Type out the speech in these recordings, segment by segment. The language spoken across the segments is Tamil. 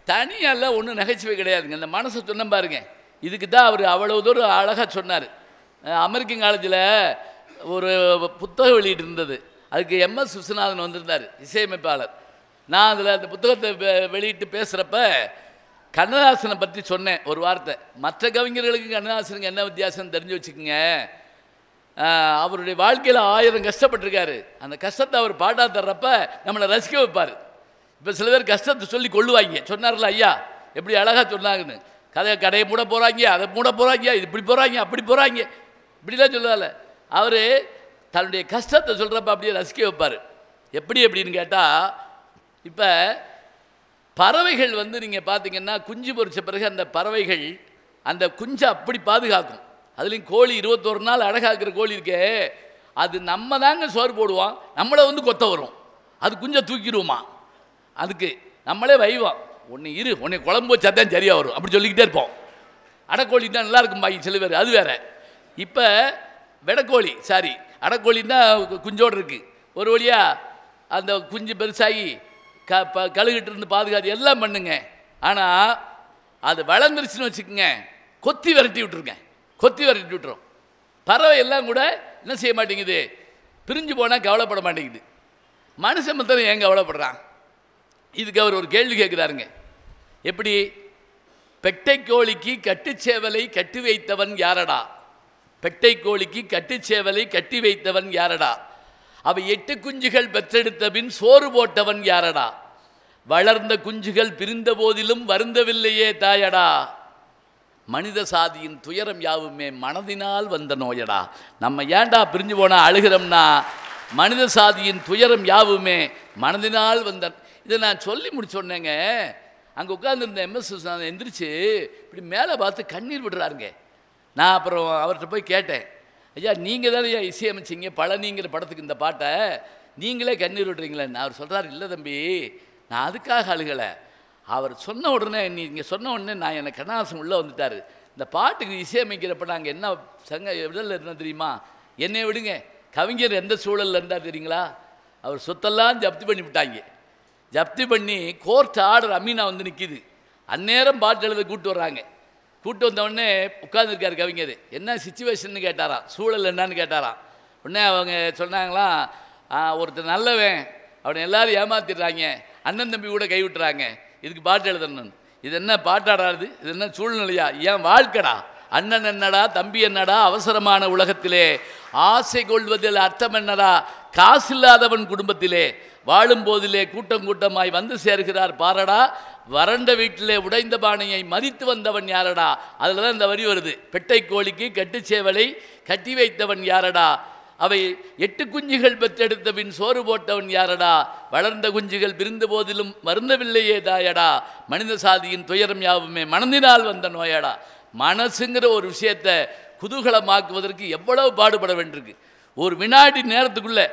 தனியெல்லாம் ஒன்றும் நகைச்சுவை கிடையாதுங்க. இந்த மனசை சொன்ன பாருங்க. இதுக்கு தான் அவர் அவ்வளவு தூரம் அழகாக சொன்னார். அமெரிக்கன் காலேஜில் ஒரு புத்தகம் வெளியிட்டு இருந்தது. அதுக்கு MS விஸ்வநாதன் வந்திருந்தார், இசையமைப்பாளர். நான் அதில் அந்த புத்தகத்தை வெளியிட்டு பேசுகிறப்ப கண்ணதாசனை பற்றி சொன்னேன் ஒரு வார்த்தை. மற்ற கவிஞர்களுக்கு கண்ணதாசனுக்கு என்ன வித்தியாசம் தெரிஞ்சு வச்சுக்கோங்க. அவருடைய வாழ்க்கையில் 1000 கஷ்டப்பட்டிருக்காரு. அந்த கஷ்டத்தை அவர் பாட்டா தர்றப்ப நம்மளை ரசிக்க வைப்பார். இப்போ சில பேர் கஷ்டத்தை சொல்லி கொள்ளுவாங்க. சொன்னார்ல ஐயா எப்படி அழகாக சொன்னாங்கன்னு. கடையை மூட போகிறாங்க, அதை மூட போகிறாங்க, இது இப்படி போகிறாங்க, அப்படி போகிறாங்க, இப்படிலாம் சொல்லுவார்ல. அவர் தன்னுடைய கஷ்டத்தை சொல்கிறப்ப அப்படியே ரசிக்க வைப்பார். எப்படி அப்படின்னு கேட்டால், இப்போ பறவைகள் நீங்கள் பார்த்தீங்கன்னா குஞ்சு பொறிச்ச பிறகு அந்த பறவைகள் அந்த குஞ்சை அப்படி பாதுகாக்கும். அதுலேயும் கோழி 21 நாள் அழகாக்குற கோழி இருக்கே, அது நம்ம தாங்க சோறு போடுவோம், நம்மளை கொத்த வரும், அது குஞ்சை தூக்கிடுவோமா, அதுக்கு நம்மளே வைவோம், உன்னை குழம்பு வச்சா தான் சரியாக வரும் அப்படி சொல்லிக்கிட்டே இருப்போம். அடைக்கோழி தான் நல்லா இருக்கும் பாக்கி சில பேர், அது வேற. இப்போ வெடக்கோழி அடைக்கோழின்னா குஞ்சோடு இருக்குது. ஒரு வழியாக அந்த குஞ்சு பெருசாகி கழுகிட்டு இருந்து பாதுகாத்து எல்லாம் பண்ணுங்க. ஆனால் அது வளர்ந்துருச்சுன்னு வச்சுக்கோங்க, கொத்தி விரட்டி விட்டுரும். பறவை எல்லாம் கூட என்ன செய்ய மாட்டேங்குது, பிரிஞ்சு போனால் கவலைப்பட மாட்டேங்குது. மனுஷன் மட்டும் ஏன் கவலைப்படுறான்? இதுக்கு அவர் ஒரு கேள்வி கேட்குறாருங்க. எப்படி? பெட்டை கோழிக்கு கட்டுச்சேவலை கட்டி வைத்தவன் யாரடா? பெட்டை கோழிக்கு கட்டுச்சேவலை கட்டி வைத்தவன் யாரடா? அவை 8 குஞ்சுகள் பெற்றெடுத்த பின் சோறு போட்டவன் யாரடா? வளர்ந்த குஞ்சுகள் பிரிந்த போதிலும் வருந்தவில்லையே தாயடா. மனித சாதியின் துயரம் யாவுமே மனதினால் வந்த நோயடா. நம்ம ஏண்டா பிரிஞ்சு போனால் அழுகிறோம்னா, மனித சாதியின் துயரம் யாவுமே மனதினால் வந்த. இதை நான் சொல்லி முடிச்சோன்னேங்க, அங்கே உட்காந்துருந்த MS விஸ்வநாதன் எந்திரிச்சு இப்படி மேலே பார்த்து கண்ணீர் விடுறாருங்க. நான் அப்புறம் அவர்கிட்ட போய் கேட்டேன், ஐயா நீங்கள் தானே ஐயா இசையமைச்சிங்க பழனிங்கிற படத்துக்கு இந்த பாட்டை, நீங்களே கண்ணீர் விடுறீங்களேன்னு. அவர் சொல்கிறார், இல்லை தம்பி, நான் அதுக்காக அழுகலை. அவர் சொன்ன உடனே, நீங்கள் சொன்ன உடனே நான் எனக்கு கண்ணாசம் உள்ளே வந்துட்டார். இந்த பாட்டுக்கு இசையமைக்கிறப்ப நாங்கள் என்ன விடல் இருந்தால் தெரியுமா? என்னை விடுங்க, கவிஞர் எந்த சூழலில் இருந்தால் தெரியுங்களா? அவர் சொத்தெல்லாம் ஜப்தி பண்ணி விட்டாங்க. ஜப்தி பண்ணி கோர்ட் ஆர்டர் அமீனா நிற்கிது. அந்நேரம் பாட்டு எழுத கூப்பிட்டு வர்றாங்க. கூப்பிட்டு வந்தவுடனே உட்காந்துருக்காரு கவிஞர். என்ன சிச்சுவேஷன்னு கேட்டாராம், சூழல் என்னன்னு கேட்டாராம். உடனே அவங்க சொன்னாங்களாம், ஒருத்தர் நல்லவன், அவனை எல்லாரும் ஏமாத்திடுறாங்க, அண்ணன் தம்பி கூட கைவிட்டுறாங்க, இதுக்கு பாட்டு எழுதணும். இது என்ன பாட்டாடாது, இது என்ன சூழ்நிலையா, ஏன் வாழ்க்கடா, அண்ணன் என்னடா தம்பி என்னடா, அவசரமான உலகத்திலே ஆசை கொள்வதில் அர்த்தம் என்னடா, காசு இல்லாதவன் குடும்பத்திலே வாழும் போதிலே கூட்டம் கூட்டமாய் வந்து சேர்கிறார் பாரடா, வறண்ட வீட்டிலே உடைந்த பானையை மதித்து வந்தவன் யாரடா. அதில் தான் இந்த வரி வருது, பெட்டை கோழிக்கு கட்டுச்சேவலை கட்டி வைத்தவன் யாரடா, அவை 8 குஞ்சுகள் பெற்றெடுத்த பின் சோறு போட்டவன் யாரடா, வளர்ந்த குஞ்சுகள் பிரிந்த போதிலும் வருந்தவில்லையே தாயடா, மனித சாதியின் துயரம் யாவுமே மனதினால் வந்த நோயடா. மனசுங்கிற ஒரு விஷயத்தை குதூகலமாக்குவதற்கு எவ்வளவு பாடுபட வேண்டியிருக்கு. ஒரு வினாடி நேரத்துக்குள்ளே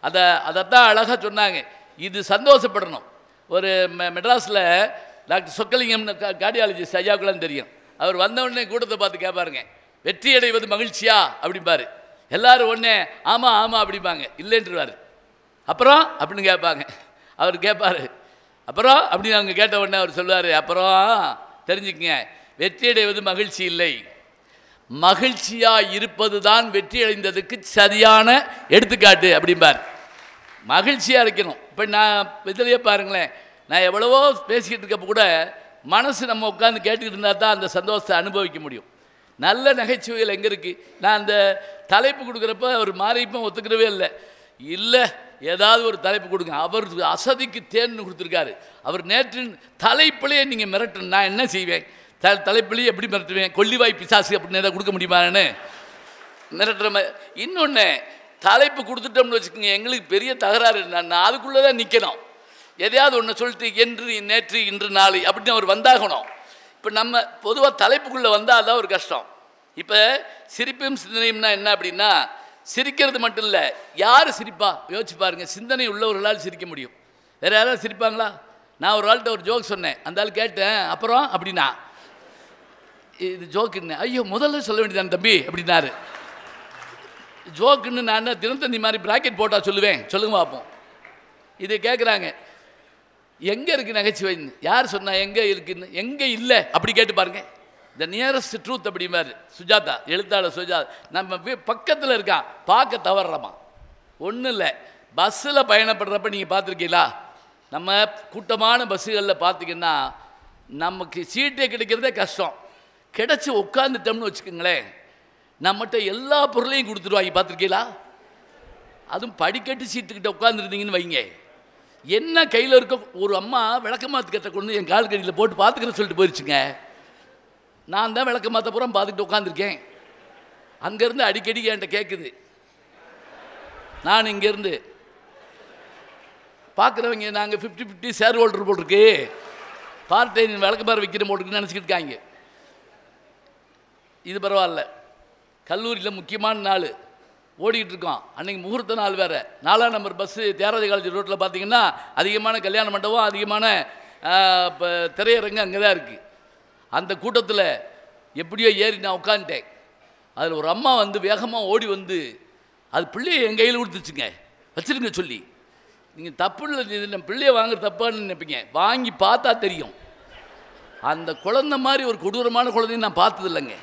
அதைத்தான் அழகாக சொன்னாங்க. இது சந்தோஷப்படணும். ஒரு மெட்ராஸில் டாக்டர் சொக்கலிங்கம் கார்டியாலஜிஸ்ட் ஐயாவுக்குலாம் தெரியும். அவர் வந்தவுடனே கூட்டத்தை பார்த்து கேட்பாருங்க, வெற்றி அடைவது மகிழ்ச்சியா அப்படிம்பாரு. எல்லாரும் உடனே ஆமாம் ஆமாம் அப்படிம்பாங்க, இல்லைன்றுவார். அப்புறம் அப்படின்னு கேட்பாங்க. அவர் கேட்பார், அப்புறம் அப்படின்னு அவங்க கேட்ட உடனே அவர் சொல்லுவார், அப்புறம் தெரிஞ்சுக்கங்க, வெற்றி அடைவது மகிழ்ச்சி இல்லை, மகிழ்ச்சியாக இருப்பது தான் வெற்றி அடைந்ததுக்கு சரியான எடுத்துக்காட்டு அப்படிம்பார். மகிழ்ச்சியாக இருக்கணும். இப்போ நான் இதிலேயே பாருங்களேன், நான் எவ்வளவோ பேசிக்கிட்டு இருக்கப்போ கூட மனசு நம்ம உட்காந்து கேட்டுக்கிட்டு இருந்தால் தான் அந்த சந்தோஷத்தை அனுபவிக்க முடியும். நல்ல நகைச்சுவைகள் எங்கே இருக்குது? நான் அந்த தலைப்பு கொடுக்குறப்ப அவர் மாறிப்போ ஒத்துக்கிறவே இல்லை, ஏதாவது ஒரு தலைப்பு கொடுங்க. அவர் அசதிக்கு தேன்னு கொடுத்துருக்காரு. அவர் நேற்று தலைப்பிலேயே நீங்கள் மிரட்டணும், நான் என்ன செய்வேன், தலைப்பிலேயே எப்படி மிரட்டுவேன், கொல்லிவாய் பிசாசு அப்படின்னு ஏதாவது கொடுக்க முடியுமான்னு மிரட்டுற மாதிரி. இன்னொன்று, தலைப்பு கொடுத்துட்டோம்னு வச்சுக்கோங்க, எங்களுக்கு பெரிய தகராறு. நான் அதுக்குள்ளே தான் நிற்கணும். எதையாவது ஒன்று சொல்லிட்டு என்று நேற்று இன்று நாளை அப்படின்னு அவர் வந்தாகணும். இப்போ நம்ம பொதுவாக தலைப்புக்குள்ளே வந்தால் தான் ஒரு கஷ்டம். இப்போ சிரிப்பும் சிந்தனையும்னா என்ன அப்படின்னா, சிரிக்கிறது மட்டும் இல்லை, யார் சிரிப்பா யோசிச்சு பாருங்கள். சிந்தனை உள்ளவர்களால் சிரிக்க முடியும், வேறு யாராவது சிரிப்பாங்களா? நான் ஒரு ஆள்கிட்ட ஒரு ஜோக் சொன்னேன், அந்த ஆள் கேட்டேன், அப்புறம் அப்படின்னா இது ஜோக்குன்னு, ஐயோ முதல்ல சொல்ல வேண்டியதான் தம்பி அப்படின்னாரு. ஜோக்குன்னு நான் தினத்தந்தி மாதிரி ப்ராக்கெட் போட்டால் சொல்லுவேன், சொல்லுங்க பார்ப்போம். இது கேட்குறாங்க, எங்கே இருக்குது நகைச்சுவைன்னு? யார் சொன்னா எங்கே இருக்குன்னு? எங்கே இல்லை அப்படி கேட்டு பாருங்க. த நியரஸ்ட் ட்ரூத் அப்படிம்பாரு சுஜாதா, எழுத்தாளர் சுஜாதா. நம்ம பக்கத்தில் இருக்கான், பார்க்க தவறுறமா. ஒன்றும் இல்லை, பஸ்ஸில் பயணப்படுறப்ப நீங்கள் பார்த்துருக்கீங்களா? நம்ம கூட்டமான பஸ்ஸுகளில் பார்த்தீங்கன்னா நமக்கு சீட்டே கிடைக்கிறதே கஷ்டம். கிடச்சி உட்காந்துட்டோம்னு வச்சுக்கோங்களேன், நம்மகிட்ட எல்லா பொருளையும் கொடுத்துருவாங்க. பார்த்துருக்கீங்களா? அதுவும் படிக்கட்டு சீட்டுக்கிட்ட உட்காந்துருந்தீங்கன்னு வைங்க, என்ன கையில் இருக்க. ஒரு அம்மா விளக்கமாத்து கட்ட கொண்டு என் கால் கடியில் போட்டு பார்த்துக்கிறேன்னு சொல்லிட்டு போயிடுச்சுங்க. நான் தான் விளக்கமாத்த பூரா பார்த்துக்கிட்டு உட்காந்துருக்கேன். அங்கேருந்து அடிக்கடி என்கிட்ட கேட்குது. நான் இங்கேருந்து பார்க்குறவங்க நாங்கள் 50-50 ஷேர் ஹோல்டர் போட்டிருக்கு, பார்ட் டைம் விளக்கமாறு விற்கிற போட்டுருக்குன்னு நினச்சிக்கிட்டு இருக்காங்க. இது பரவாயில்ல. கல்லூரியில் முக்கியமான நாள் ஓடிக்கிட்டு இருக்கோம். அன்றைக்கி முகூர்த்த நாள் வேறு. 4ஆம் நம்பர் பஸ்ஸு தியாகராஜ காலேஜ் ரோட்டில் பார்த்தீங்கன்னா அதிகமான கல்யாண மண்டபம், அதிகமான இப்போ திரையரங்கு அங்கே தான் இருக்குது. அந்த கூட்டத்தில் எப்படியோ ஏறி நான் உட்காந்துட்டேன். அதில் ஒரு அம்மா வந்து வேகமாக ஓடி வந்து அது பிள்ளையை என் கையில் கொடுத்துச்சுங்க, வச்சுருங்க சொல்லி. நீங்கள் தப்பு இல்லை, பிள்ளையை வாங்குற தப்பான்னு நினைப்பீங்க, வாங்கி பார்த்தா தெரியும். அந்த குழந்தை மாதிரி ஒரு கொடூரமான குழந்தையும் நான் பார்த்தது இல்லைங்க.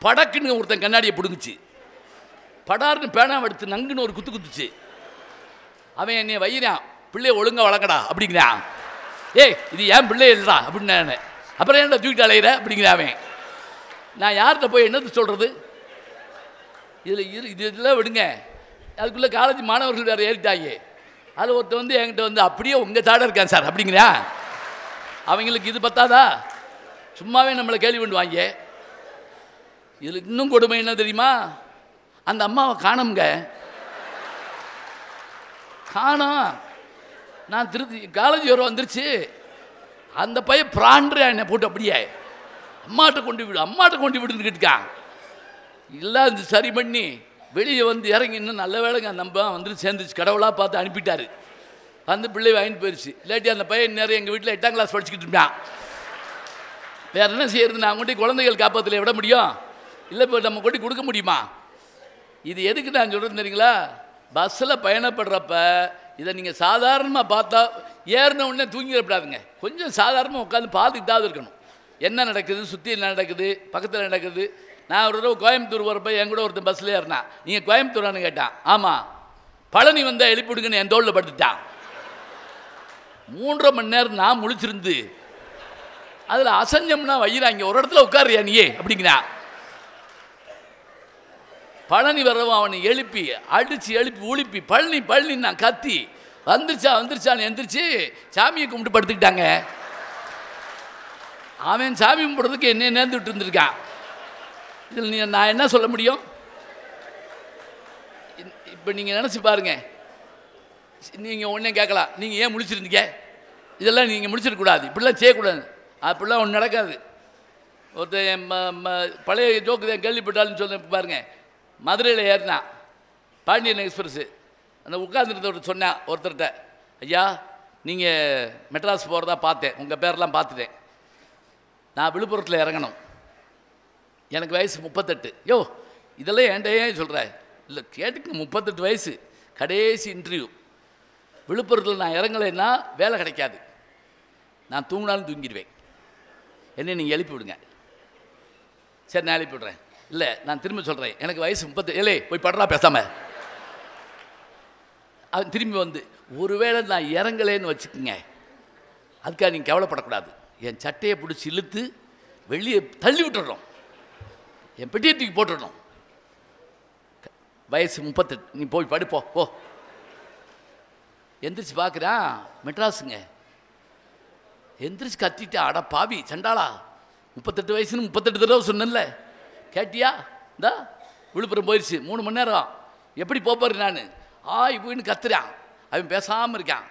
படக்குன்னு ஒருத்தன் கண்ணாடியை பிடுங்குச்சு, படார்னு பேனாவை எடுத்து நங்குன்னு ஒரு குத்து குத்துச்சு. அவன் என்னை வையிறான், பிள்ளையை ஒழுங்காக வளர்க்கடா அப்படிங்கிறான். ஏய் இது ஏன் பிள்ளை இல்லைடா அப்படின்னு நான். அப்புறம் ஏன்டா தூக்கிட்டு அலையிற அப்படிங்கிற அவன். நான் யார்கிட்ட போய் என்னது சொல்கிறது? இதெல்லாம் விடுங்க. அதுக்குள்ளே காலேஜ் மாணவர்கள் வேறு ஏறிட்டாங்க. அதில் ஒருத்தர் வந்து என்கிட்ட வந்து அப்படியே உங்கள் சாட இருக்கான் சார் அப்படிங்கிறா. அவங்களுக்கு இது பத்தாதா, சும்மாவே நம்மளை கேள்வி பண்ணுவாங்க. இதில் இன்னும் கொடுமை என்ன தெரியுமா? அந்த அம்மாவை காணோங்க, காணோம். நான் திருத்தி காலேஜ் வர வந்துருச்சு. அந்த பையன் பிராண்ட்ரு என்னை போட்டு அப்படியே அம்மாட்ட கொண்டு விடு, அம்மாட்ட கொண்டு விடுன்னு கேட்டுக்கான். இல்லை இது சரி பண்ணி வெளியே வந்து இறங்கி, இன்னும் நல்ல வேலைங்க அந்த அம்மா வந்துட்டு சேர்ந்துச்சு, கடவுளாக பார்த்து அனுப்பிட்டாரு. வந்து பிள்ளை வாங்கிட்டு போயிடுச்சு. இல்லாட்டி அந்த பையன் நேரம் எங்கள் வீட்டில் 8ஆம் கிளாஸ் படிச்சுக்கிட்டு இருந்தான். வேறு என்ன செய்யறது? நான் கொண்டு குழந்தைகள் காப்பாற்றில் விட முடியும்? இல்லை இப்போ நம்ம கொண்டு கொடுக்க முடியுமா? இது எதுக்கு நான் சொல்கிறது தெரியுங்களா? பஸ்ஸில் பயணப்படுறப்ப இதை நீங்கள் சாதாரணமாக பார்த்தா ஏறின உடனே தூங்கிடப்படாதுங்க. கொஞ்சம் சாதாரணமாக உட்காந்து பார்த்துக்கிட்டாவது இருக்கணும். என்ன நடக்குது, சுற்றி என்ன நடக்குது, பக்கத்தில் நடக்குது. நான் ஒரு தடவை கோயம்புத்தூர் போகிறப்ப என் கூட ஒருத்தன் பஸ்ஸில் ஏறினான். நீங்கள் கோயம்புத்தூரானு கேட்டான். ஆமாம். பழனி வந்தால் எழுப்பிவிடுங்கன்னு என் தோளில் படுத்துட்டான். 3.5 மணி நேரம் நான் முழிச்சிருந்து அதில் அசஞ்சம்னா வையிறாங்க. ஒரு இடத்துல உட்காரியா நீயே அப்படிங்கிறான். பழனி வரவும் அவனை எழுப்பி அடித்து எழுப்பி உழுப்பி பழனி பழனி நான் கத்தி வந்துருச்சான்னு எந்திரிச்சு சாமியை கும்பிட்டு படுத்துக்கிட்டாங்க. அவன் சாமி கும்பிட்றதுக்கு என்ன நேர்ந்துட்டு இருந்திருக்கான். இதில் நான் என்ன சொல்ல முடியும்? இப்போ நீங்கள் நினச்சி பாருங்க. நீங்கள் ஒன்றே கேட்கலாம், நீங்கள் ஏன் முழிச்சிருந்தீங்க? இதெல்லாம் நீங்கள் முடிச்சிடக்கூடாது, இப்படிலாம் செய்யக்கூடாது. அப்படிலாம் ஒன்று நடக்காது. ஒருத்தர் பழைய ஜோக்கு தான் கேள்விப்பட்டாலும் சொல்ல பாருங்கள். மதுரையில் ஏறினா பாண்டியன் எக்ஸ்பிரஸ்ஸு. அந்த உட்காந்துருந்தவர்கிட்ட சொன்னேன் ஒருத்தர்கிட்ட, ஐயா நீங்கள் மெட்ராஸ் போகிறதா பார்த்தேன், உங்கள் பேரெலாம் பார்த்துட்டேன். நான் விழுப்புரத்தில் இறங்கணும், எனக்கு வயசு 38. யோ இதெல்லாம் ஏன்டே சொல்கிறேன்? இல்லை கேட்டுக்கு 38 வயசு, கடைசி இன்டர்வியூ. விழுப்புரத்தில் நான் இறங்கலைன்னா வேலை கிடைக்காது, நான் தூங்கினாலும் தூங்கிடுவேன், என்ன நீங்கள் எழுப்பி விடுங்க. சரி நான் எழுப்பி விடுறேன். இல்லை நான் திரும்ப சொல்கிறேன், எனக்கு வயசு 37. போய் படுறா பேசாமல். அவன் திரும்பி வந்து, ஒருவேளை நான் இறங்கலேன்னு வச்சுக்கோங்க, அதுக்காக நீங்கள் கவலைப்படக்கூடாது, என் சட்டையை பிடிச்சி இழுத்து வெளியே தள்ளி விட்டுடுறோம், என் பெட்டியை தூக்கி போட்டுடணும். வயசு 38, நீ போய் படுப்போ போ. எந்திரிச்சு பார்க்குறான், மெட்ராஸுங்க. எந்திரிச்சு கத்திட்டா, அட பாவி சண்டாளா, 38 வயசுன்னு 38 தடவை சொன்னேன்ல, கேட்டியா? இந்தா விழுப்புரம் போயிடுச்சு, 3 மணி நேரம் எப்படி போப்பாரு? நான் இப்படின்னு கத்துறான். அவன் பேசாமல் இருக்கான்.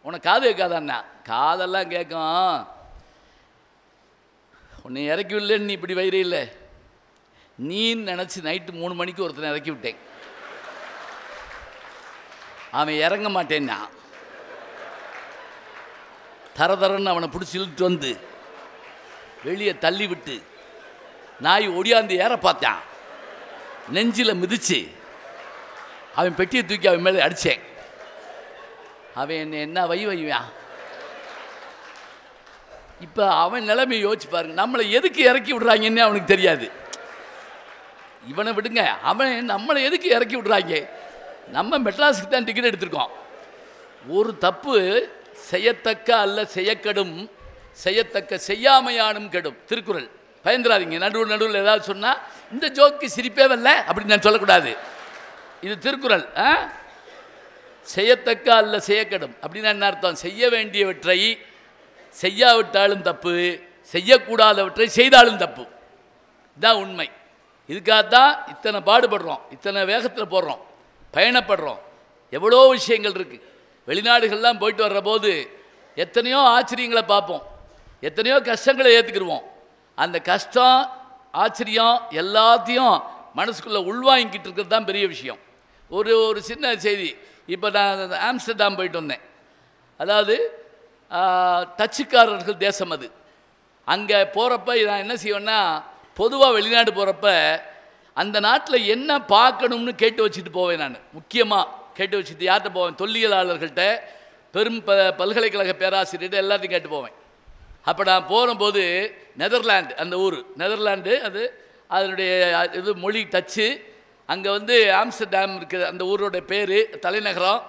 உனக்கு காது கேட்காதான்னா? காதெல்லாம் கேட்கும். உன்னை இறக்கி விடலன்னு நீ இப்படி வயிறு இல்லை, நீன்னு நினச்சி நைட்டு 3 மணிக்கு ஒருத்தனை இறக்கி விட்டேன். அவன் இறங்க மாட்டேன்னா தரன்னு அவனை பிடிச்சி இழுத்து வந்து வெளியே தள்ளி விட்டு நாய் ஒடியாந்து ஏற பார்த்தான். நெஞ்சில் மிதிச்சு அவன் பெட்டியை தூக்கி அவன் மேலே அடித்தேன். அவன் என்னை என்ன வைவான், இப்போ அவன் நிலைமையை யோசிச்சு பாருங்க. நம்மளை எதுக்கு இறக்கி விடுறாங்கன்னு அவனுக்கு தெரியாது. இவனை விடுங்க, அவன் நம்மளை எதுக்கு இறக்கி விடுறாங்க? நம்ம மெட்ராஸுக்கு தான் டிக்கெட் எடுத்திருக்கோம். ஒரு தப்பு செய்யத்தக்க அல்ல செய்யக்கெடும், செய்யத்தக்க செய்யாமையானும் கெடும். திருக்குறள். பயந்துராதிங்க. நடுவில் ஏதாவது சொன்னால் இந்த ஜோக்கு சிரிப்பே வரல அப்படின்னு நான் சொல்லக்கூடாது. இது திருக்குறள். செய்யத்தக்க அல்ல செய்யக்கெடும் அப்படின்னா என்ன அர்த்தம்? செய்ய வேண்டியவற்றை செய்யாவிட்டாலும் தப்பு, செய்யக்கூடாதவற்றை செய்தாலும் தப்பு. இதுதான் உண்மை. இதுக்காகத்தான் இத்தனை பாடுபடுறோம், இத்தனை வேகத்தில் போடுறோம், பயணப்படுறோம். எவ்வளோ விஷயங்கள் இருக்குது. வெளிநாடுகள்லாம் போயிட்டு வர்ற போது எத்தனையோ ஆச்சரியங்களை பார்ப்போம், எத்தனையோ கஷ்டங்களை ஏற்றுக்கிடுவோம். அந்த கஷ்டம் ஆச்சரியம் எல்லாத்தையும் மனசுக்குள்ளே உள்வாங்கிக்கிட்டு இருக்கிறது தான் பெரிய விஷயம். ஒரு சின்ன செய்தி. இப்போ நான் ஆம்ஸ்டர்டாம் போயிட்டு வந்தேன். அதாவது டச்சுக்காரர்கள் தேசம் அது. அங்கே போகிறப்ப நான் என்ன செய்வேன்னா, பொதுவாக வெளிநாடு போகிறப்ப அந்த நாட்டில் என்ன பார்க்கணும்னு கேட்டு வச்சுட்டு போவேன். நான் முக்கியமாக கேட்டு வச்சுட்டு யார்கிட்ட போவேன்? தொல்லியலாளர்கள்ட்ட, பெரும் பல்கலைக்கழக பேராசிரியர்கிட்ட எல்லாத்தையும் கேட்டு போவேன். அப்போ நான் போகும்போது நெதர்லாண்டு, அந்த ஊர் நெதர்லாண்டு, அதனுடைய இது மொழி டச்சு. அங்கே ஆம்ஸ்டர்டாம் இருக்குது அந்த ஊரோட பேர், தலைநகரம்.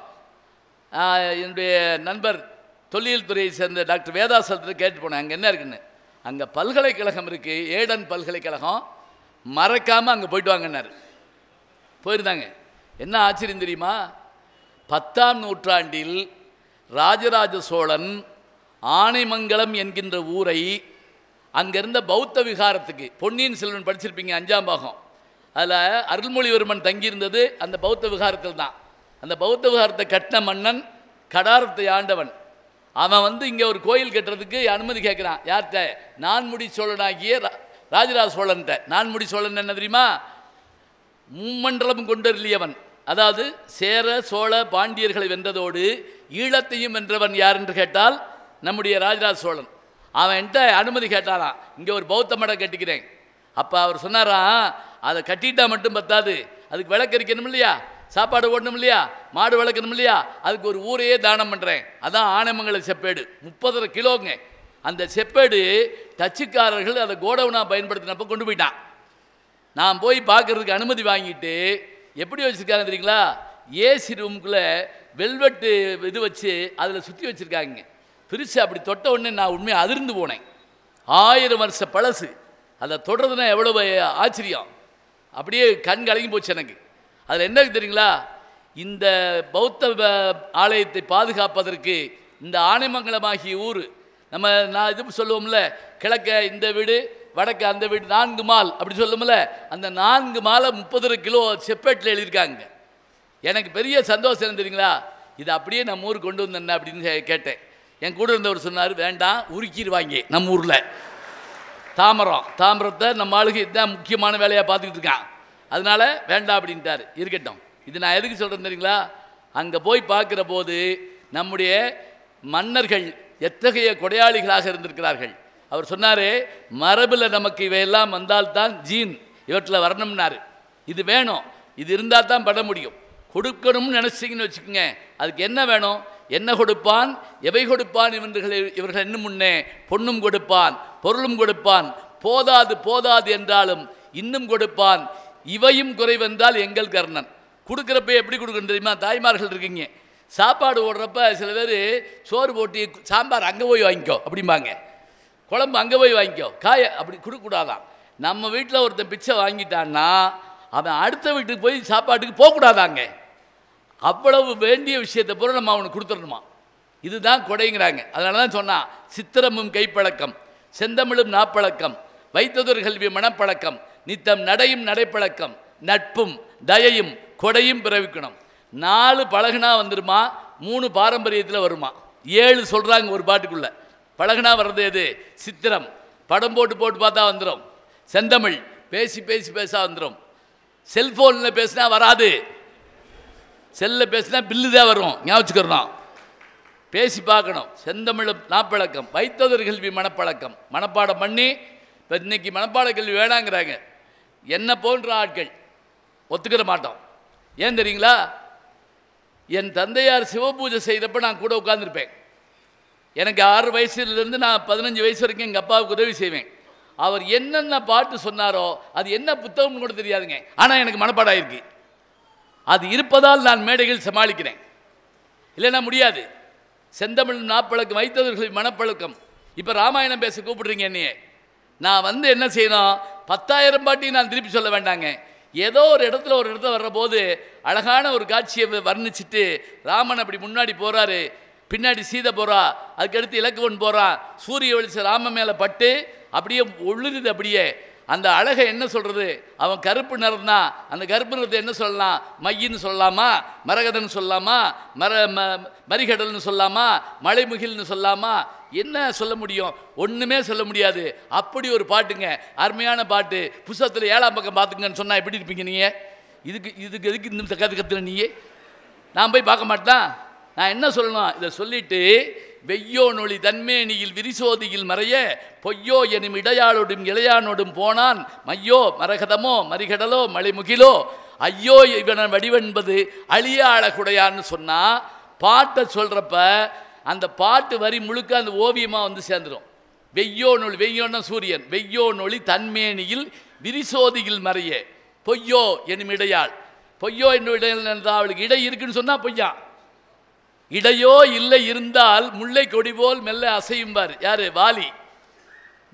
என்னுடைய நண்பர் தொல்லியல் துறையை சேர்ந்த டாக்டர் வேதாசலத்தில் கேட்டு போனேன் அங்கே என்ன இருக்குன்னு. அங்கே பல்கலைக்கழகம் இருக்குது, ஏடன் பல்கலைக்கழகம். மறக்காமல் அங்கே போயிட்டு வாங்கினார். போயிருந்தாங்க. என்ன ஆச்சரியம் தெரியுமா? 10ஆம் நூற்றாண்டில் ராஜராஜ சோழன் ஆனைமங்கலம் என்கின்ற ஊரை அங்கிருந்த பௌத்த விகாரத்துக்கு, பொன்னியின் செல்வன் படிச்சிருப்பீங்க 5ஆம் பாகம், அதில் அருள்மொழிவர்மன் தங்கியிருந்தது அந்த பௌத்த விகாரத்தில் தான். அந்த பௌத்த விகாரத்தை கட்டின மன்னன், கடாரத்தை ஆண்டவன். அவன் இங்கே ஒரு கோயில் கட்டுறதுக்கு அனுமதி கேட்குறான். யார்கிட்ட? நான்முடி சோழனாகிய ராஜராஜ சோழன்ட்ட. நான்முடி சோழன் என்ன தெரியுமா? மும்மண்டலம் கொண்டறியவன். அதாவது சேர சோழ பாண்டியர்களை வென்றதோடு ஈழத்தையும் வென்றவன் யார் என்று கேட்டால் நம்முடைய ராஜராஜ சோழன். அவன்கிட்ட அனுமதி கேட்டாராம், இங்கே ஒரு பௌத்த மடம் கட்டிக்கிறேன். அப்போ அவர் சொன்னாராம், அதை கட்டிட்டா மட்டும் பத்தாது, அதுக்கு விளக்கரிக்கணும் இல்லையா, சாப்பாடு ஓடணும் இல்லையா, மாடு வளர்க்கணும் இல்லையா, அதுக்கு ஒரு ஊரையே தானம் பண்ணுறேன். அதான் ஆனைமங்கல செப்பேடு. 30 கிலோங்க அந்த செப்பேடு. டச்சுக்காரர்கள் அதை கோடவுனாக பயன்படுத்தினப்போ கொண்டு போயிட்டான். நான் போய் பார்க்குறதுக்கு அனுமதி வாங்கிட்டு எப்படி வச்சுருக்காங்க தெரியுங்களா? ஏசி ரூமுக்குள்ளே வெல்வெட்டு இது வச்சு அதில் சுற்றி வச்சுருக்காங்க. பிரித்து அப்படி தொட்ட உடனே நான் உண்மையாக அதிர்ந்து போனேன். 1000 வருஷ பழசு. அதை தொடுறதுன்னா எவ்வளோ ஆச்சரியம். அப்படியே கண் கலங்கி போச்சு எனக்கு. அதில் என்ன தெரியுங்களா? இந்த பௌத்த ஆலயத்தை பாதுகாப்பதற்கு இந்த ஆனைமங்கலமாகிய ஊர், நான் இது சொல்லுவோம்ல, கிழக்க இந்த வீடு, வடக்க அந்த வீடு, 4 மால் அப்படி சொல்லுவோம்ல, அந்த 4 மாலை 30 கிலோ செப்பேட்டில் எழுதியிருக்காங்க. எனக்கு பெரிய சந்தோஷம் என்ன தெரியுங்களா? இது அப்படியே நம்ம ஊருக்கு கொண்டு வந்தேன் அப்படின்னு கேட்டேன். என் கூட இருந்தவர் சொன்னார், வேண்டாம் உருக்கிடுவாங்க நம்ம ஊரில். தாமரத்தை நம்ம ஆளுக்கு இதுதான் முக்கியமான வேலையாக பார்த்துக்கிட்டு இருக்கான், அதனால் வேண்டாம் அப்படின்ட்டார். இருக்கட்டும். இது நான் எதுக்கு சொல்கிறேன் தெரியுங்களா? அங்கே போய் பார்க்குற போது நம்முடைய மன்னர்கள் எத்தகைய கொடையாளிகளாக இருந்திருக்கிறார்கள். அவர் சொன்னார், மரபில் நமக்கு இவையெல்லாம் வந்தால்தான் ஜீன் இவற்றில் வரணும்னாரு. இது வேணும், இது இருந்தால் தான் பட முடியும். கொடுக்கணும்னு நினச்சிங்கன்னு வச்சுக்கோங்க, அதுக்கு என்ன வேணும்? என்ன கொடுப்பான், எவை கொடுப்பான் இவர்கள் இன்னும் முன்னே பொன்னும் கொடுப்பான், பொருளும் கொடுப்பான், போதாது என்றாலும் இன்னும் கொடுப்பான், இவையும் குறைவென்றால் எங்கள் கர்ணன். கொடுக்குறப்ப எப்படி கொடுக்கணும் தெரியுமா? தாய்மார்கள் இருக்கீங்க, சாப்பாடு ஓடுறப்ப சில பேர் சோறு போட்டு சாம்பார் அங்கே போய் வாங்கிக்கோ அப்படிம்பாங்க, குழம்பு அங்கே போய் வாங்கிக்கோ, காய அப்படி கொடுக்கக்கூடாதான். நம்ம வீட்டில் ஒருத்தன் பிச்சை வாங்கிட்டான்னா அவன் அடுத்த வீட்டுக்கு போய் சாப்பாட்டுக்கு போகக்கூடாதாங்க. அவ்வளவு வேண்டிய விஷயத்தை பூரா நம்ம அவனுக்கு கொடுத்துடணுமா. இதுதான் கொடைங்கிறாங்க. அதனால தான் சொன்னான், சித்திரமும் கைப்பழக்கம், செந்தமிழும் நாப்பழக்கம், வைத்ததொரு கல்வி மனப்பழக்கம், நித்தம் நடையும் நடைப்பழக்கம், நட்பும் தயையும் கொடையும் பிறவிக்கணும். 4 பழகுனா வந்துருமா, 3 பாரம்பரியத்தில் வருமா, 7 சொல்கிறாங்க ஒரு பாட்டுக்குள்ளே. பழகுனா வர்றது எது? சித்திரம், படம் போட்டு பார்த்தா வந்துடும். செந்தமிழ், பேசா வந்துடும். செல்ஃபோனில் பேசினா வராது, செல்லில் பேசினா பில்லு தான் வரும், ஞாபகம். பேசி பார்க்கணும். செந்தமிழ் நாப்பழக்கம், வைத்ததொரு கல்வி மனப்பழக்கம், மனப்பாடம் பண்ணி. இப்போ இன்றைக்கி மனப்பாட கல்வி வேணாங்கிறாங்க. என்ன போன்ற ஆட்கள் ஒத்துக்கிற மாட்டோம். ஏன் தெரியுங்களா? என் தந்தையார் சிவபூஜை செய்கிறப்ப நான் கூட உட்காந்துருப்பேன். எனக்கு 6 வயசுலேருந்து நான் 15 வயசு வரைக்கும் எங்கள் அப்பாவுக்கு உதவி செய்வேன். அவர் என்னென்ன பாட்டு சொன்னாரோ அது என்ன புத்தகம்னு கூட தெரியாதுங்க. ஆனால் எனக்கு மனப்பாடம் ஆயிருக்கு. அது இருப்பதால் நான் மேடைகள் சமாளிக்கிறேன், இல்லைன்னா முடியாது. செந்தமிழ் நாப்பழக்கம் வைத்தவர்கள் மனப்பழக்கம். இப்போ ராமாயணம் பேச கூப்பிடுறீங்க என்னையே, நான் வந்து என்ன செய்யணும், 10,000 பாட்டையும் நான் திருப்பி சொல்ல வேண்டாங்க. ஏதோ ஒரு இடத்துல வர்ற போது அழகான ஒரு காட்சியை வர்ணிச்சுட்டு ராமன் அப்படி முன்னாடி போகிறாரு, பின்னாடி சீதை போகிறா, அதுக்கடுத்து இலக்குவன் போகிறான், சூரிய வெளிச்சம் ராம மேலே பட்டு அப்படியே ஒழுகுது. அப்படியே அந்த அழகை என்ன சொல்கிறது, அவன் கருப்பு நிறம் தான். அந்த கருப்பு நிறத்தை என்ன சொல்லலாம், மையின்னு சொல்லலாமா, மரகதன்னு சொல்லலாமா, மரிகடல்னு சொல்லலாமா, மலைமுகில்னு சொல்லலாமா, என்ன சொல்ல முடியும்? ஒன்றுமே சொல்ல முடியாது. அப்படி ஒரு பாட்டுங்க, அருமையான பாட்டு. புத்தகத்தில் 7ஆம் பக்கம் பார்த்துங்கன்னு சொன்னால் எப்படி இருப்பீங்க நீங்கள்? இதுக்கு எதுக்கு இந்த கற்றுன நீயே? நான் போய் பார்க்க மாட்டேன். நான் என்ன சொல்லணும், இதை சொல்லிவிட்டு வெய்யோ நொழி தன்மேனியில் விரிசோதியில் மறைய பொய்யோ எனும் இடையாளோடும் இளையானோடும் போனான் மையோ மரகதமோ மரிகடலோ மலைமுகிலோ ஐயோ இவன வடிவென்பது அழிய அழகுடையான்னு சொன்னால் பாட்டை சொல்கிறப்ப அந்த பாட்டு வரி முழுக்க அந்த ஓவியமாக வந்து சேர்ந்துடும். வெய்யோ நொழி, வெய்யோன்னா சூரியன், வெய்யோ நொழி தன்மேனியில் விரிசோதியில் மறைய பொய்யோ எனும் இடையாள். பொய்யோ என்னும் இடையாள் என்றால் அவளுக்கு இடை இருக்குன்னு சொன்னால் பொய்யா. இடையோ இல்லை இருந்தால் முல்லை கொடி போல் மெல்ல அசையும்பார் யாரு, வாலி.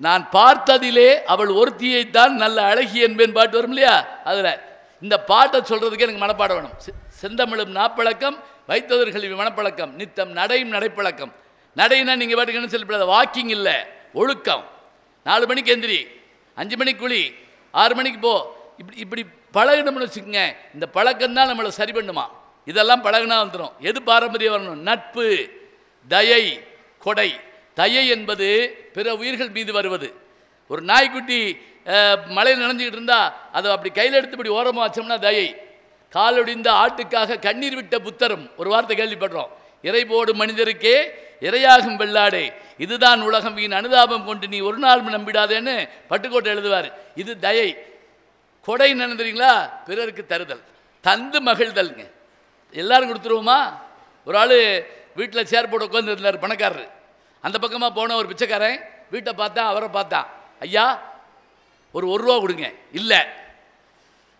நான் பார்த்ததிலே அவள் ஒருத்தியைத்தான் நல்ல அழகி என்பேன் பாட்டு வரும் இல்லையா, அதில் இந்த பாட்டை சொல்கிறதுக்கு எனக்கு மனப்பாடம் வேணும். செந்தமிழும் நாப்பழக்கம் வைத்தவர்கள் மனப்பழக்கம் நித்தம் நடையும் நடைப்பழக்கம். நடைனா நீங்கள் பாட்டுக்கு சொல்லப்படாத, வாக்கிங் இல்லை, ஒழுக்கம். 4 மணிக்கு எந்திரி, 5 மணிக்கு குளி, 6 மணிக்கு போ, இப்படி பழகணும்னு வச்சுக்கோங்க. இந்த பழக்கம் தான் நம்மளை சரி பண்ணுமா. இதெல்லாம் பழகினா வந்துடும். எது பாரம்பரியம் வரணும், நட்பு, தயை, கொடை. தயை என்பது பிற உயிர்கள் மீது வருவது. ஒரு நாய்க்குட்டி மலையில் நனைஞ்சிக்கிட்டு இருந்தால் அதை அப்படி கையில் எடுத்து இப்படி ஓரமாக வச்சோம்னா தயை. காலொடிந்த ஆட்டுக்காக கண்ணீர் விட்ட புத்தரும் ஒரு வார்த்தை கேள்விப்படுறோம். இறை போடும் மனிதருக்கே இரையாகும் வெள்ளாடே, இதுதான் உலகம், வீண் அனுதாபம் கொண்டு நீ ஒரு நாள் நம்பிடாதேன்னு பட்டுக்கோட்டை எழுதுவார். இது தயை. கொடை நினைந்துறீங்களா, பிறருக்கு தருதல், தந்து மகிழ்தல்ங்க. எல்லாரும் கொடுத்துருவோமா? ஒரு ஆள் வீட்டில் சேர் போட்டு உட்காந்து இருந்தார், பணக்காரர். அந்த பக்கமாக போன ஒரு பிச்சைக்காரன் வீட்டை பார்த்தா, அவரை பார்த்தா, ஐயா ஒரு 1 ரூபா கொடுங்க, இல்லை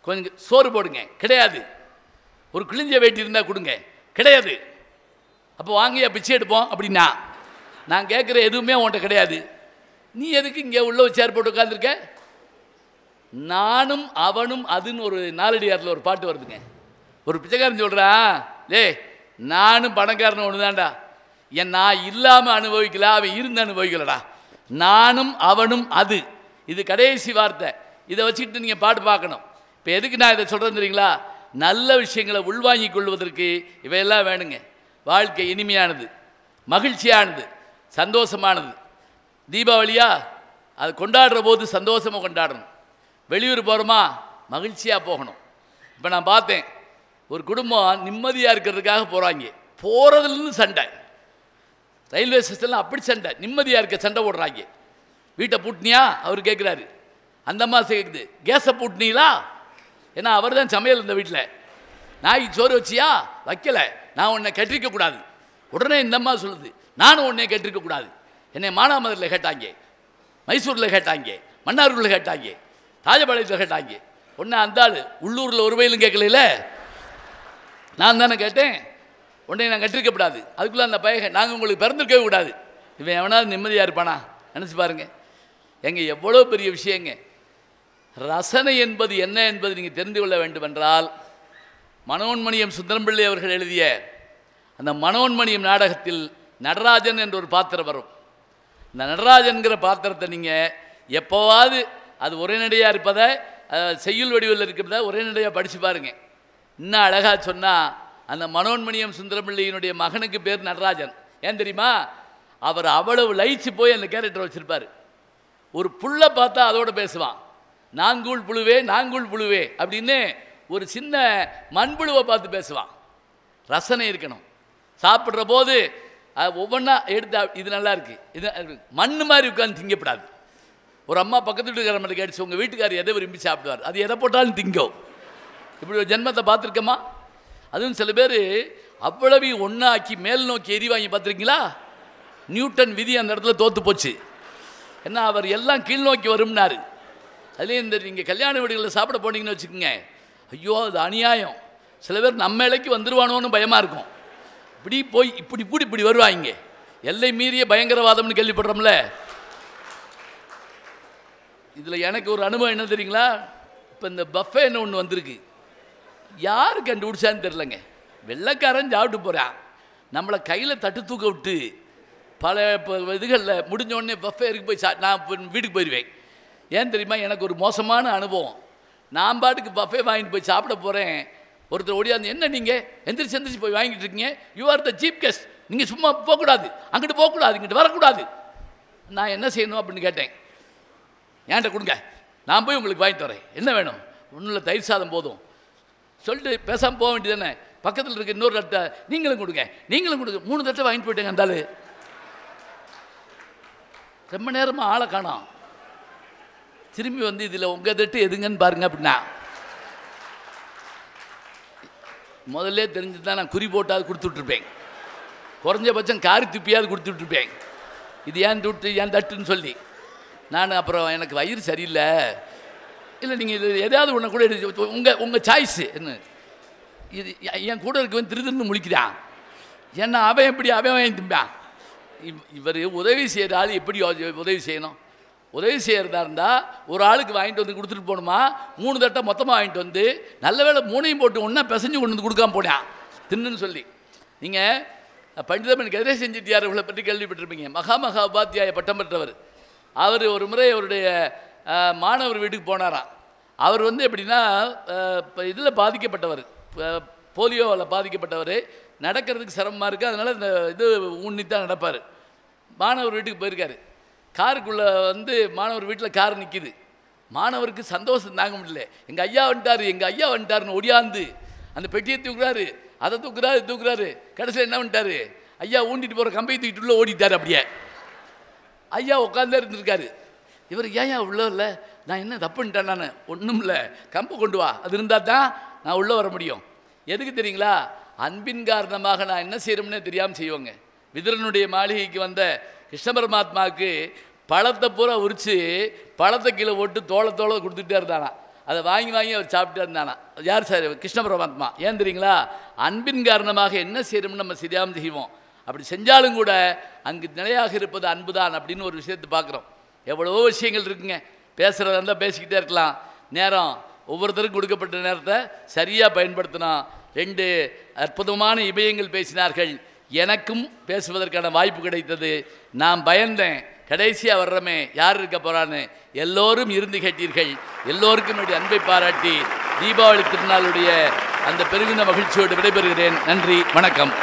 கொஞ்சம் சோறு போடுங்க, கிடையாது. ஒரு கிழிஞ்ச வேட்டி இருந்தால் கொடுங்க, கிடையாது. அப்போ வாங்கியா பிச்சை எடுப்போம் அப்படின்னா, நான் கேட்குற எதுவுமே உன்கிட்ட கிடையாது, நீ எதுக்கு இங்கே உள்ள சேர் போட்டு உட்காந்துருக்க? நானும் அவனும் அதுன்னு ஒரு நாலடியாரில் ஒரு பாட்டு வருதுங்க. ஒரு பிச்சைக்காரன் சொல்கிறான், லே நானும் பணக்காரன் ஒன்று தான்டா, நான் இல்லாமல் அனுபவிக்கல, அவன் இருந்து அனுபவிக்கலடா. நானும் அவனும் அது, இது கடைசி வார்த்தை. இதை வச்சுக்கிட்டு நீங்கள் பாட்டு பார்க்கணும். இப்போ எதுக்கு நான் இதை சொல்கிறேன் தெரியுங்களா? நல்ல விஷயங்களை உள்வாங்கி கொள்வதற்கு இவையெல்லாம் வேணுங்க. வாழ்க்கை இனிமையானது, மகிழ்ச்சியானது, சந்தோஷமானது. தீபாவளியா, அது கொண்டாடுற போது சந்தோஷமாக கொண்டாடணும். வெளியூர் போகிறோமா, மகிழ்ச்சியாக போகணும். இப்போ நான் பார்த்தேன், ஒரு குடும்பம் நிம்மதியாக இருக்கிறதுக்காக போகிறாங்க, போகிறதுலேருந்து சண்டை. ரயில்வே ஸ்டேஷனில் அப்படி சண்டை, நிம்மதியாக இருக்க சண்டை போடுறாங்க. வீட்டை பூட்டினியா அவர் கேட்குறாரு, அந்த அம்மா கேட்குது, கேஸை பூட்டினீங்களா? ஏன்னா அவர் தான் சமையல் இந்த வீட்டில். நாய்க்கு சோறு வச்சியா? வைக்கலை, நான் உன்னை கட்டிருக்கக்கூடாது. உடனே இந்த அம்மா சொல்லுது, நானும் உன்னை கட்டிருக்கக்கூடாது. என்னை மானாமதுரில் கேட்டாங்க, மைசூரில் கேட்டாங்க, மன்னாரூரில் கேட்டாங்க, ராஜபாளையத்தில் கேட்டாங்க. ஒன்று அந்த ஆள் உள்ளூரில் ஒரு வயலும் கேட்கல, நான் தானே கேட்டேன், உடனே நான் கட்டிருக்கப்படாது. அதுக்குள்ளே அந்த பையன், நாங்கள் உங்களுக்கு பிறந்திருக்கவே கூடாது. இவன் எவனாவது நிம்மதியாக இருப்பானா? நினச்சி பாருங்க. எங்க எவ்வளோ பெரிய விஷயங்க. ரசனை என்பது என்ன என்பது நீங்கள் தெரிந்து கொள்ள வேண்டுமென்றால், மனோன்மணியம் சுந்தரம்பிள்ளை அவர்கள் எழுதிய அந்த மனோன்மணியம் நாடகத்தில் நடராஜன் என்ற ஒரு பாத்திரம் வரும். இந்த நடராஜன்கிற பாத்திரத்தை நீங்கள் எப்போவாது அது உரைநடையாக இருப்பதை, செய்யுள் வடிவில் இருக்கிறத உரைநடையாக படித்து பாருங்கள். இன்னும் அழகாக சொன்னால், அந்த மனோன்மணியம் சுந்தரம்பிள்ளையினுடைய மகனுக்கு பேர் நடராஜன். ஏன் தெரியுமா? அவர் அவ்வளவு லயிச்சு போய் அந்த கேரக்டரை வச்சுருப்பார். ஒரு புல்லை பார்த்தா அதோடு பேசுவான், நாங்கூழ் புழுவே நாங்கூழ் புழுவே அப்படின்னு ஒரு சின்ன மண்புழுவை பார்த்து பேசுவான். ரசனை இருக்கணும். சாப்பிட்ற போது ஒவ்வொன்றா எடுத்து, இது நல்லா இருக்குது, இது மண் மாதிரி உட்காந்து திங்கப்படாது. ஒரு அம்மா பக்கத்து வீட்டுக்காரம்கிட்ட கேட்டுச்சு, உங்கள் வீட்டுக்காரர் எதை விரும்பி சாப்பிடுவார்? அது எதை போட்டாலும் திங்கோ. இப்படி ஒரு ஜென்மத்தை பார்த்துருக்கமா? அதுவும் சில பேர் அவ்வளவு ஒன்றாக்கி மேல் நோக்கி எரிவாங்கி பார்த்துருக்கீங்களா? நியூட்டன் விதி அந்த இடத்துல தோற்று போச்சு. ஏன்னா அவர் எல்லாம் கீழ் நோக்கி வரும்னாரு. அதுலேயும் இந்த நீங்கள் கல்யாண வீடுகளில் சாப்பிட போனீங்கன்னு வச்சுக்கோங்க, ஐயோ அது அநியாயம், சில பேர் நம்ம இலைக்கு வந்துருவானோன்னு பயமாக இருக்கும். இப்படி போய் இப்படி வருவாங்க. எல்லை மீறிய பயங்கரவாதம்னு கேள்விப்படுறோம்ல. இதில் எனக்கு ஒரு அனுபவம் என்ன தெரியுங்களா? இப்போ இந்த பஃபேன்னு ஒன்று வந்திருக்கு. யார் கண்டுபிடிச்சான்னு தெரிலங்க. வெள்ளைக்காரன் சாப்பிட்டு போகிறான், நம்மளை கையில் தட்டு தூக்க விட்டு பல இதுகளில் முடிஞ்சோடனே பஃபேருக்கு போய் நான் வீட்டுக்கு போயிடுவேன். ஏன் தெரியுமா? எனக்கு ஒரு மோசமான அனுபவம். நான் பாட்டுக்கு பஃபே வாங்கிட்டு போய் சாப்பிட போகிறேன். ஒருத்தர் ஓடியாந்து, என்ன நீங்கள் எந்திரிச்சு போய் வாங்கிட்டு இருக்கீங்க, you are the chief guest, நீங்கள் சும்மா போகக்கூடாது, அங்கிட்டு போகக்கூடாது, இங்கிட்டு வரக்கூடாது. நான் என்ன செய்யணும் அப்படின்னு கேட்டேன். ஏன்ட்ட கொடுங்க, நான் போய் உங்களுக்கு வாங்கிட்டு வரேன், என்ன வேணும்? ஒன்றும் இல்லை, தயிர் சாதம் போதும் சொல்லிட்டு பேசாமல் போக வேண்டியதானே. பக்கத்தில் இருக்க இன்னொரு தட்டை நீங்களும் கொடுங்க, நீங்களும் கொடுங்க. 3 தட்டை வாங்கிட்டு போயிட்டேங்க. அந்த ஆளு ரொம்ப நேரமாக ஆளை காணோம். திரும்பி வந்து இதில் உங்கள் தட்டு எதுங்கன்னு பாருங்க அப்படின்னா, முதல்ல தெரிஞ்சு தான் நான் குறி போட்டாவது கொடுத்துட்ருப்பேன், குறைஞ்சபட்சம் காரி துப்பியாவது கொடுத்துட்ருப்பேன். இது ஏன் துட்டு ஏன் தட்டுன்னு சொல்லி நான் அப்புறம் எனக்கு வயிறு சரியில்லை, இல்லை நீங்கள் இது எதாவது ஒன்று கூட எடுத்து உங்கள் சாய்ஸு என்ன. இது என் கூட இருக்கவன் திருதுன்னு முழிக்கிறான். ஏன்னா அவன் எப்படி அவன் வாங்கி திம்பான். இவர் உதவி செய்கிற ஆள் எப்படி உதவி செய்யணும்? உதவி செய்கிறதா இருந்தால் ஒரு ஆளுக்கு வாங்கிட்டு வந்து கொடுத்துட்டு போகணுமா? 3 தட்டை மொத்தமாக வாங்கிட்டு வந்து நல்ல வேளை 3ஐயும் போட்டு ஒன்றா பிசைஞ்சு கொண்டு வந்து கொடுக்காம போனான் தின்னுன்னு சொல்லி. நீங்கள் பண்டிதமன் கதிரே செஞ்சிட்டியார் இவளை பற்றி கேள்விப்பட்டிருப்பீங்க. மகா உபாத்தியாய பட்டம் பெற்றவர். அவர் ஒரு முறை அவருடைய மாணவர் வீட்டுக்கு போனாராம். அவர் வந்து எப்படின்னா இதில் பாதிக்கப்பட்டவர், போலியோவில் பாதிக்கப்பட்டவர், நடக்கிறதுக்கு சிரமமாக இருக்குது, அதனால் இந்த இது ஊன்னித்தான் நடப்பார். மாணவர் வீட்டுக்கு போயிருக்காரு. காருக்குள்ளே வந்து மாணவர் வீட்டில் கார் நிற்கிது. மாணவருக்கு சந்தோஷம் தாங்க முடியல. எங்கள் ஐயா வந்துட்டார், எங்கள் ஐயா வந்துட்டாருன்னு ஒடியாந்து அந்த பெட்டியை தூக்குறாரு, அதை தூக்குறாரு. கடைசியில் என்ன பண்ணிட்டாரு? ஐயா ஊண்டிட்டு போகிற கம்பை தூக்கிட்டு உள்ள ஓடிட்டார். அப்படியே ஐயா உட்காந்தே இருந்திருக்காரு. இவர் ஏன் உள்ளே இல்லை, நான் என்ன தப்புன்ட்டேன், நான் ஒன்றும் இல்லை, கம்பை கொண்டு வா, அது இருந்தால் தான் நான் உள்ளே வர முடியும். எதுக்கு தெரியுங்களா? அன்பின் காரணமாக நான் என்ன செய்கிறோம்னே தெரியாமல் செய்வோங்க. விதுரனுடைய மாளிகைக்கு வந்த கிருஷ்ண பரமாத்மாவுக்கு பழத்தை பூரா உரித்து பழத்தை கீழே போட்டு தோளை கொடுத்துட்டே இருந்தானா. அதை வாங்கி அவர் சாப்பிட்டே இருந்தானா. யார் சார்? கிருஷ்ண பரமாத்மா. ஏன் தெரியுங்களா? அன்பின் காரணமாக என்ன செய்யணும்னு நம்ம செய்யாமல் செய்வோம். அப்படி செஞ்சாலும் கூட அங்கு நிலையாக இருப்பது அன்பு தான் அப்படின்னு ஒரு விஷயத்தை பார்க்குறோம். எவ்வளவோ விஷயங்கள் இருக்குங்க, பேசுகிறதா இருந்தால் பேசிக்கிட்டே இருக்கலாம். நேரம் ஒவ்வொருத்தருக்கும் கொடுக்கப்பட்ட நேரத்தை சரியாக பயன்படுத்தணும். 2 அற்புதமான இமயங்கள் பேசினார்கள். எனக்கும் பேசுவதற்கான வாய்ப்பு கிடைத்தது. நான் பயந்தேன், கடைசியாக வர்றமே யார் இருக்க போகிறான்னு. எல்லோரும் இருந்து கேட்டீர்கள். எல்லோருக்கும் என்னுடைய அன்பை பாராட்டி தீபாவளி திருநாளுடைய அந்த பெருகின மகிழ்ச்சியோடு விடைபெறுகிறேன். நன்றி, வணக்கம்.